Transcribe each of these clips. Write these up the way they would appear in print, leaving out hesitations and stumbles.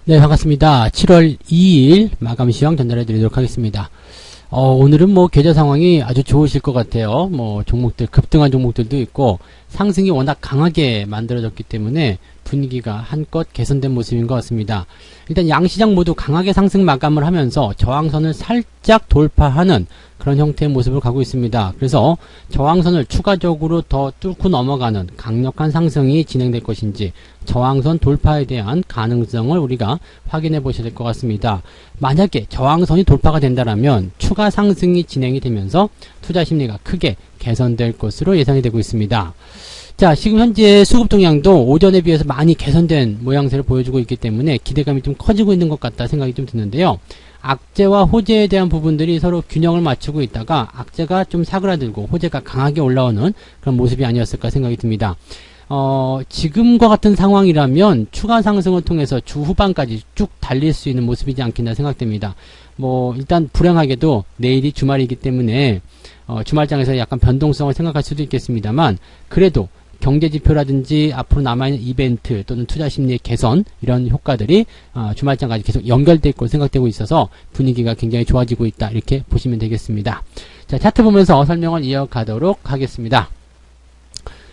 네, 반갑습니다. 7월 2일 마감 시황 전달해 드리도록 하겠습니다. 오늘은 뭐 계좌 상황이 아주 좋으실 것 같아요. 뭐 종목들, 급등한 종목들도 있고 상승이 워낙 강하게 만들어졌기 때문에 분위기가 한껏 개선된 모습인 것 같습니다. 일단 양시장 모두 강하게 상승 마감을 하면서 저항선을 살짝 돌파하는 그런 형태의 모습을 가고 있습니다. 그래서 저항선을 추가적으로 더 뚫고 넘어가는 강력한 상승이 진행될 것인지 저항선 돌파에 대한 가능성을 우리가 확인해 보셔야 될 것 같습니다. 만약에 저항선이 돌파가 된다면 추가 상승이 진행이 되면서 투자 심리가 크게 개선될 것으로 예상이 되고 있습니다. 자, 지금 현재 수급 동향도 오전에 비해서 많이 개선된 모양새를 보여주고 있기 때문에 기대감이 좀 커지고 있는 것 같다 생각이 좀 드는데요. 악재와 호재에 대한 부분들이 서로 균형을 맞추고 있다가 악재가 좀 사그라들고 호재가 강하게 올라오는 그런 모습이 아니었을까 생각이 듭니다. 지금과 같은 상황이라면 추가 상승을 통해서 주 후반까지 쭉 달릴 수 있는 모습이지 않겠나 생각됩니다. 뭐 일단 불행하게도 내일이 주말이기 때문에 주말장에서 약간 변동성을 생각할 수도 있겠습니다만 그래도 경제지표라든지 앞으로 남아있는 이벤트 또는 투자심리의 개선 이런 효과들이 주말장까지 계속 연결될 것으로 생각되고 있어서 분위기가 굉장히 좋아지고 있다 이렇게 보시면 되겠습니다. 자, 차트 보면서 설명을 이어가도록 하겠습니다.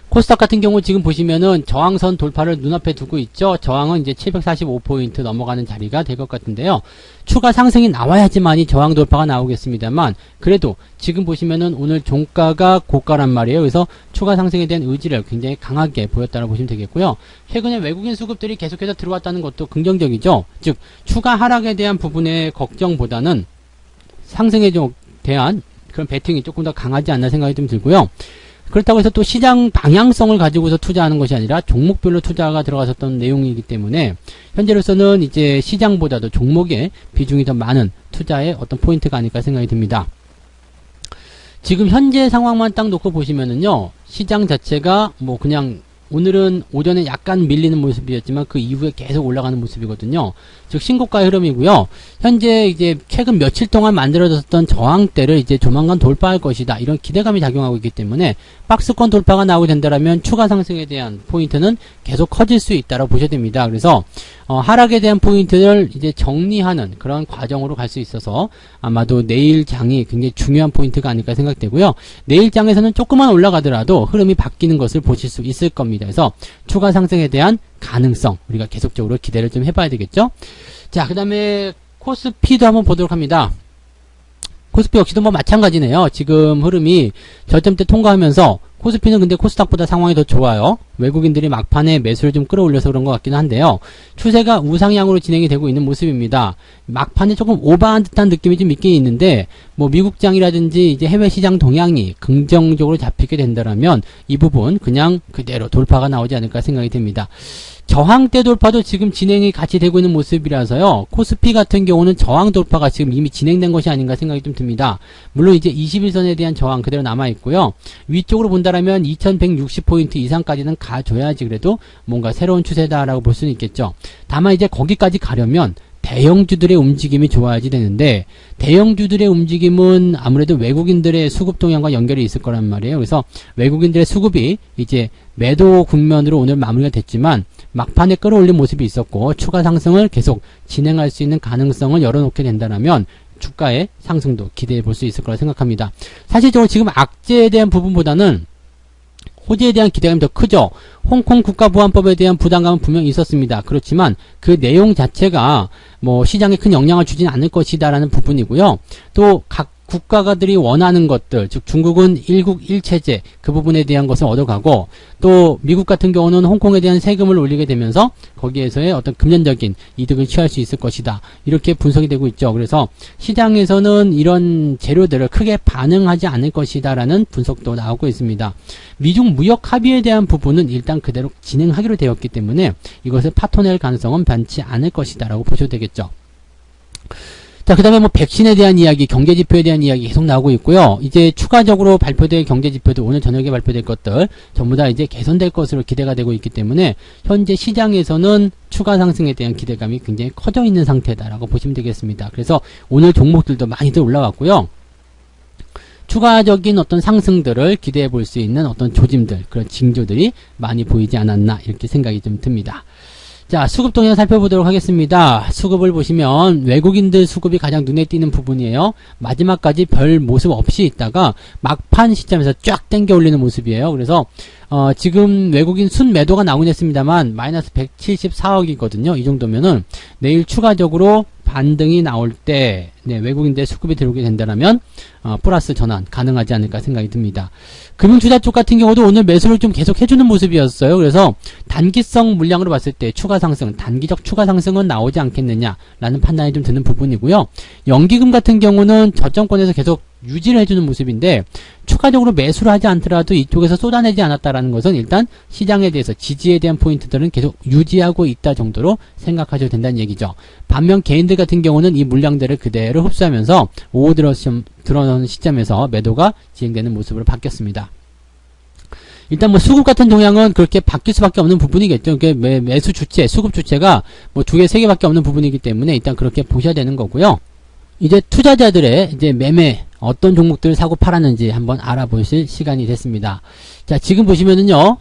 코스닥 같은 경우 지금 보시면은 저항선 돌파를 눈앞에 두고 있죠. 저항은 이제 745포인트 넘어가는 자리가 될 것 같은데요. 추가 상승이 나와야지만이 저항 돌파가 나오겠습니다만 그래도 지금 보시면은 오늘 종가가 고가란 말이에요. 그래서 추가 상승에 대한 의지를 굉장히 강하게 보였다고 보시면 되겠고요. 최근에 외국인 수급들이 계속해서 들어왔다는 것도 긍정적이죠. 즉 추가 하락에 대한 부분의 걱정보다는 상승에 대한 그런 베팅이 조금 더 강하지 않나 생각이 좀 들고요. 그렇다고 해서 또 시장 방향성을 가지고서 투자하는 것이 아니라 종목별로 투자가 들어갔었던 내용이기 때문에 현재로서는 이제 시장보다도 종목에 비중이 더 많은 투자의 어떤 포인트가 아닐까 생각이 듭니다. 지금 현재 상황만 딱 놓고 보시면은요, 시장 자체가 뭐 그냥 오늘은 오전에 약간 밀리는 모습이었지만 그 이후에 계속 올라가는 모습이거든요. 즉 신고가의 흐름이고요. 현재 이제 최근 며칠 동안 만들어졌던 저항대를 이제 조만간 돌파할 것이다. 이런 기대감이 작용하고 있기 때문에 박스권 돌파가 나오게 된다면 추가 상승에 대한 포인트는 계속 커질 수 있다고 보셔야 됩니다. 그래서 하락에 대한 포인트를 이제 정리하는 그런 과정으로 갈 수 있어서 아마도 내일 장이 굉장히 중요한 포인트가 아닐까 생각되고요. 내일 장에서는 조금만 올라가더라도 흐름이 바뀌는 것을 보실 수 있을 겁니다. 그래서 추가 상승에 대한 가능성 우리가 계속적으로 기대를 좀 해봐야 되겠죠. 자, 그 다음에 코스피도 한번 보도록 합니다. 코스피 역시도 뭐 마찬가지네요. 지금 흐름이 저점대 통과하면서 코스피는 근데 코스닥보다 상황이 더 좋아요. 외국인들이 막판에 매수를 좀 끌어올려서 그런 것 같기는 한데요. 추세가 우상향으로 진행이 되고 있는 모습입니다. 막판에 조금 오버한 듯한 느낌이 좀 있긴 있는데 뭐 미국장이라든지 이제 해외 시장 동향이 긍정적으로 잡히게 된다면 이 부분 그냥 그대로 돌파가 나오지 않을까 생각이 됩니다. 저항대 돌파도 지금 진행이 같이 되고 있는 모습이라서요. 코스피 같은 경우는 저항 돌파가 지금 이미 진행된 것이 아닌가 생각이 좀 듭니다. 물론 이제 21선에 대한 저항 그대로 남아 있고요. 위쪽으로 본다라면 2160포인트 이상까지는 가줘야지 그래도 뭔가 새로운 추세다라고 볼 수는 있겠죠. 다만 이제 거기까지 가려면 대형주들의 움직임이 좋아야지 되는데 대형주들의 움직임은 아무래도 외국인들의 수급 동향과 연결이 있을 거란 말이에요. 그래서 외국인들의 수급이 이제 매도 국면으로 오늘 마무리가 됐지만 막판에 끌어올린 모습이 있었고 추가 상승을 계속 진행할 수 있는 가능성을 열어놓게 된다면 주가의 상승도 기대해 볼 수 있을 거라 생각합니다. 사실적으로 지금 악재에 대한 부분보다는 호재에 대한 기대감이 더 크죠. 홍콩 국가보안법에 대한 부담감은 분명히 있었습니다. 그렇지만 그 내용 자체가 뭐 시장에 큰 영향을 주진 않을 것이다라는 부분이고요. 또 각 국가들이 원하는 것들, 즉 중국은 1국 1체제 그 부분에 대한 것을 얻어가고 또 미국 같은 경우는 홍콩에 대한 세금을 올리게 되면서 거기에서의 어떤 금전적인 이득을 취할 수 있을 것이다. 이렇게 분석이 되고 있죠. 그래서 시장에서는 이런 재료들을 크게 반응하지 않을 것이다라는 분석도 나오고 있습니다. 미중 무역 합의에 대한 부분은 일단 그대로 진행하기로 되었기 때문에 이것을 파토낼 가능성은 많지 않을 것이다라고 보셔도 되겠죠. 자, 그 다음에 뭐 백신에 대한 이야기, 경제지표에 대한 이야기 계속 나오고 있고요. 이제 추가적으로 발표될 경제지표도 오늘 저녁에 발표될 것들 전부 다 이제 개선될 것으로 기대가 되고 있기 때문에 현재 시장에서는 추가 상승에 대한 기대감이 굉장히 커져 있는 상태다라고 보시면 되겠습니다. 그래서 오늘 종목들도 많이들 올라왔고요. 추가적인 어떤 상승들을 기대해 볼 수 있는 어떤 조짐들, 그런 징조들이 많이 보이지 않았나 이렇게 생각이 좀 듭니다. 자, 수급 동향 살펴보도록 하겠습니다. 수급을 보시면 외국인들 수급이 가장 눈에 띄는 부분이에요. 마지막까지 별 모습 없이 있다가 막판 시점에서 쫙 당겨 올리는 모습이에요. 그래서 지금 외국인 순매도가 나오긴 했습니다만 마이너스 174억이거든요. 이 정도면은 내일 추가적으로 반등이 나올 때 외국인들 수급이 들어오게 된다면 플러스 전환 가능하지 않을까 생각이 듭니다. 금융투자 쪽 같은 경우도 오늘 매수를 좀 계속 해주는 모습이었어요. 그래서 단기성 물량으로 봤을 때 추가 상승, 단기적 추가 상승은 나오지 않겠느냐라는 판단이 좀 드는 부분이고요. 연기금 같은 경우는 저점권에서 계속 유지를 해주는 모습인데 추가적으로 매수를 하지 않더라도 이쪽에서 쏟아내지 않았다라는 것은 일단 시장에 대해서 지지에 대한 포인트들은 계속 유지하고 있다 정도로 생각하셔도 된다는 얘기죠. 반면 개인들 같은 경우는 이 물량들을 그대로 흡수하면서 오후 들어오는 시점에서 매도가 진행되는 모습으로 바뀌었습니다. 일단 뭐 수급 같은 동향은 그렇게 바뀔 수밖에 없는 부분이겠죠. 매수 주체, 수급 주체가 뭐 2개, 3개밖에 없는 부분이기 때문에 일단 그렇게 보셔야 되는 거고요. 이제 투자자들의 이제 매매 어떤 종목들을 사고 팔았는지 한번 알아보실 시간이 됐습니다. 자, 지금 보시면은요,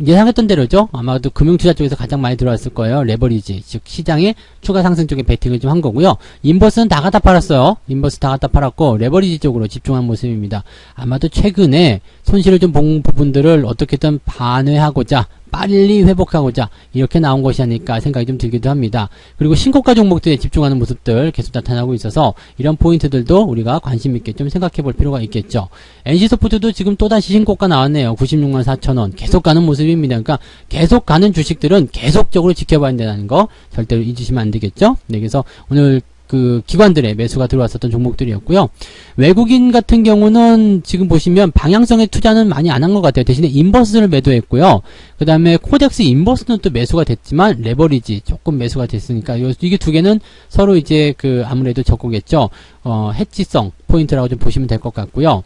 예상했던 대로죠. 아마도 금융투자 쪽에서 가장 많이 들어왔을 거예요. 레버리지, 즉 시장의 추가 상승 쪽에 베팅을 좀 한 거고요. 인버스는 다 갖다 팔았어요. 인버스 다 갖다 팔았고 레버리지 쪽으로 집중한 모습입니다. 아마도 최근에 손실을 좀 본 부분들을 어떻게든 반회하고자 빨리 회복하고자 이렇게 나온 것이 아닐까 생각이 좀 들기도 합니다. 그리고 신고가 종목들에 집중하는 모습들 계속 나타나고 있어서 이런 포인트들도 우리가 관심 있게 좀 생각해 볼 필요가 있겠죠. NC소프트도 지금 또다시 신고가 나왔네요. 96만 4천원 계속 가는 모습입니다. 그러니까 계속 가는 주식들은 계속적으로 지켜봐야 된다는 거 절대로 잊으시면 안 되겠죠. 네, 그래서 오늘 그 기관들의 매수가 들어왔었던 종목들이었고요. 외국인 같은 경우는 지금 보시면 방향성의 투자는 많이 안 한 것 같아요. 대신에 인버스를 매도했고요. 그 다음에 코덱스 인버스는 또 매수가 됐지만 레버리지 조금 매수가 됐으니까 이게 두 개는 서로 이제 그 아무래도 적고겠죠. 해지성 포인트라고 좀 보시면 될 것 같고요.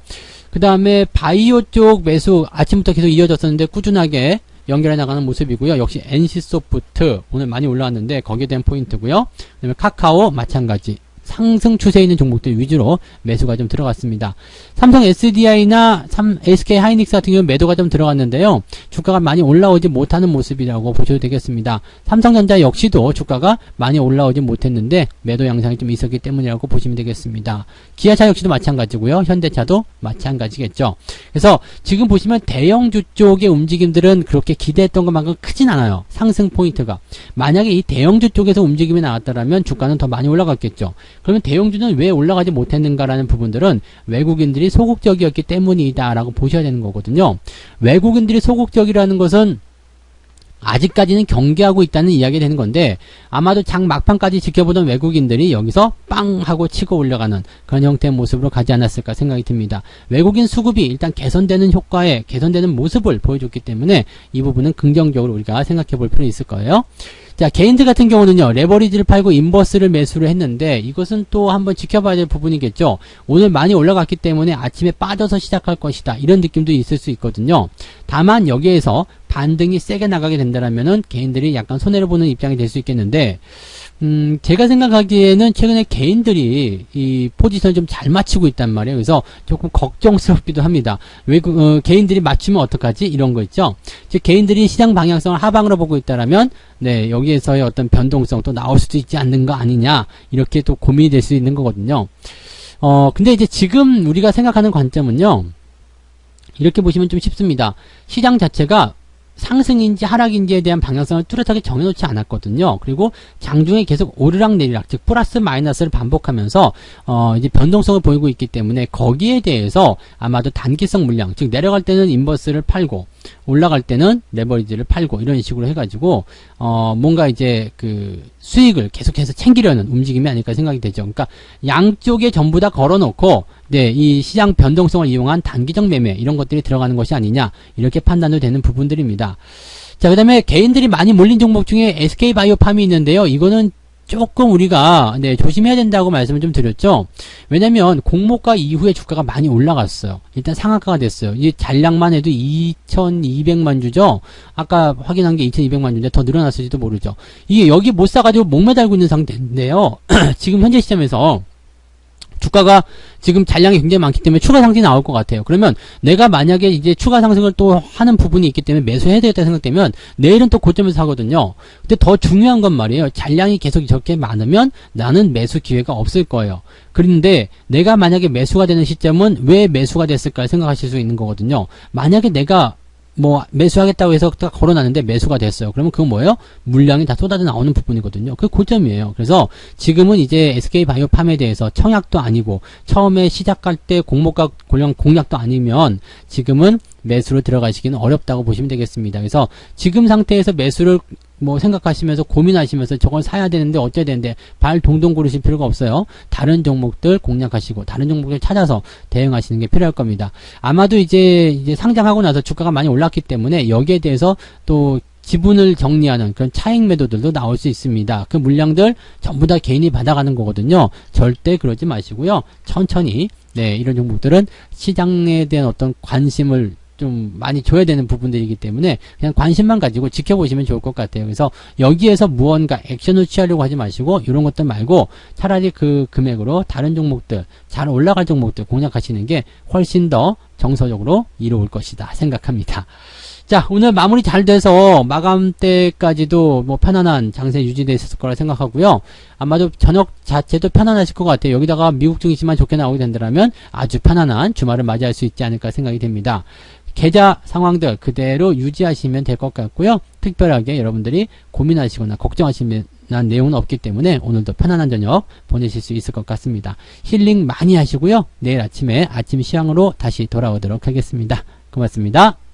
그 다음에 바이오 쪽 매수 아침부터 계속 이어졌었는데 꾸준하게 연결해 나가는 모습이고요. 역시 NC소프트 오늘 많이 올라왔는데 거기에 대한 포인트고요. 그 다음에 카카오 마찬가지 상승 추세에 있는 종목들 위주로 매수가 좀 들어갔습니다. 삼성 SDI나 SK 하이닉스 같은 경우는 매도가 좀 들어갔는데요. 주가가 많이 올라오지 못하는 모습이라고 보셔도 되겠습니다. 삼성전자 역시도 주가가 많이 올라오지 못했는데 매도 양상이 좀 있었기 때문이라고 보시면 되겠습니다. 기아차 역시도 마찬가지고요. 현대차도 마찬가지겠죠. 그래서 지금 보시면 대형주 쪽의 움직임들은 그렇게 기대했던 것만큼 크진 않아요. 상승 포인트가. 만약에 이 대형주 쪽에서 움직임이 나왔다면 주가는 더 많이 올라갔겠죠. 그러면 대형주는 왜 올라가지 못했는가라는 부분들은 외국인들이 소극적이었기 때문이다 라고 보셔야 되는 거거든요. 외국인들이 소극적이라는 것은 아직까지는 경계하고 있다는 이야기가 되는 건데 아마도 장 막판까지 지켜보던 외국인들이 여기서 빵 하고 치고 올라가는 그런 형태의 모습으로 가지 않았을까 생각이 듭니다. 외국인 수급이 일단 개선되는 효과에 개선되는 모습을 보여줬기 때문에 이 부분은 긍정적으로 우리가 생각해 볼 필요는 있을 거예요. 자, 개인들 같은 경우는요, 레버리지를 팔고 인버스를 매수를 했는데 이것은 또 한번 지켜봐야 될 부분이겠죠. 오늘 많이 올라갔기 때문에 아침에 빠져서 시작할 것이다. 이런 느낌도 있을 수 있거든요. 다만 여기에서 반등이 세게 나가게 된다면은 개인들이 약간 손해를 보는 입장이 될 수 있겠는데 제가 생각하기에는 최근에 개인들이 이 포지션을 좀 잘 맞추고 있단 말이에요. 그래서 조금 걱정스럽기도 합니다. 개인들이 맞추면 어떡하지? 이런 거 있죠. 즉 개인들이 시장 방향성을 하방으로 보고 있다라면 네, 여기에서의 어떤 변동성 또 나올 수도 있지 않는 거 아니냐 이렇게 또 고민이 될 수 있는 거거든요. 근데 이제 지금 우리가 생각하는 관점은요. 이렇게 보시면 좀 쉽습니다. 시장 자체가 상승인지 하락인지에 대한 방향성을 뚜렷하게 정해놓지 않았거든요. 그리고 장중에 계속 오르락 내리락, 즉 플러스 마이너스를 반복하면서 이제 변동성을 보이고 있기 때문에 거기에 대해서 아마도 단기성 물량, 즉 내려갈 때는 인버스를 팔고 올라갈 때는 레버리지를 팔고 이런 식으로 해가지고 뭔가 이제 그 수익을 계속해서 챙기려는 움직임이 아닐까 생각이 되죠. 그러니까 양쪽에 전부 다 걸어놓고 네, 이 시장 변동성을 이용한 단기적 매매 이런 것들이 들어가는 것이 아니냐 이렇게 판단도 되는 부분들입니다. 자, 그 다음에 개인들이 많이 몰린 종목 중에 SK바이오팜이 있는데요. 이거는 조금 우리가 네, 조심해야 된다고 말씀을 좀 드렸죠. 왜냐면 공모가 이후에 주가가 많이 올라갔어요. 일단 상한가가 됐어요. 이 잔량만 해도 2200만 주죠. 아까 확인한 게 2200만 주인데 더 늘어났을지도 모르죠. 이게 여기 못 사가지고 목매달고 있는 상태인데요. 지금 현재 시점에서 주가가 지금 잔량이 굉장히 많기 때문에 추가 상승이 나올 것 같아요. 그러면 내가 만약에 이제 추가 상승을 또 하는 부분이 있기 때문에 매수해야 되겠다 생각되면 내일은 또 고점에서 사거든요. 근데 더 중요한 건 말이에요. 잔량이 계속 저렇게 많으면 나는 매수 기회가 없을 거예요. 그런데 내가 만약에 매수가 되는 시점은 왜 매수가 됐을까 생각하실 수 있는 거거든요. 만약에 내가 뭐 매수하겠다고 해서 딱 걸어놨는데 매수가 됐어요. 그러면 그건 뭐예요? 물량이 다 쏟아져 나오는 부분이거든요. 그게 고점이에요. 그래서 지금은 이제 SK바이오팜에 대해서 청약도 아니고 처음에 시작할 때 공모가 공략도 아니면 지금은 매수로 들어가시기는 어렵다고 보시면 되겠습니다. 그래서 지금 상태에서 매수를 뭐 생각하시면서 고민하시면서 저걸 사야 되는데 어째야 되는데 발 동동 고르실 필요가 없어요. 다른 종목들 공략하시고 다른 종목들 찾아서 대응하시는 게 필요할 겁니다. 아마도 이제 상장하고 나서 주가가 많이 올랐기 때문에 여기에 대해서 또 지분을 정리하는 그런 차익 매도들도 나올 수 있습니다. 그 물량들 전부 다 개인이 받아가는 거거든요. 절대 그러지 마시고요. 천천히 이런 종목들은 시장에 대한 어떤 관심을 좀 많이 줘야 되는 부분들이기 때문에 그냥 관심만 가지고 지켜보시면 좋을 것 같아요. 그래서 여기에서 무언가 액션을 취하려고 하지 마시고 이런 것들 말고 차라리 그 금액으로 다른 종목들 잘 올라갈 종목들 공략하시는 게 훨씬 더 정서적으로 이로울 것이다 생각합니다. 자, 오늘 마무리 잘 돼서 마감 때까지도 뭐 편안한 장세 유지되어 있을 거라 생각하고요. 아마도 저녁 자체도 편안하실 것 같아요. 여기다가 미국 증시만 좋게 나오게 된다면 아주 편안한 주말을 맞이할 수 있지 않을까 생각이 됩니다. 계좌 상황들 그대로 유지하시면 될 것 같고요. 특별하게 여러분들이 고민하시거나 걱정하시는 내용은 없기 때문에 오늘도 편안한 저녁 보내실 수 있을 것 같습니다. 힐링 많이 하시고요. 내일 아침에 아침 시황으로 다시 돌아오도록 하겠습니다. 고맙습니다.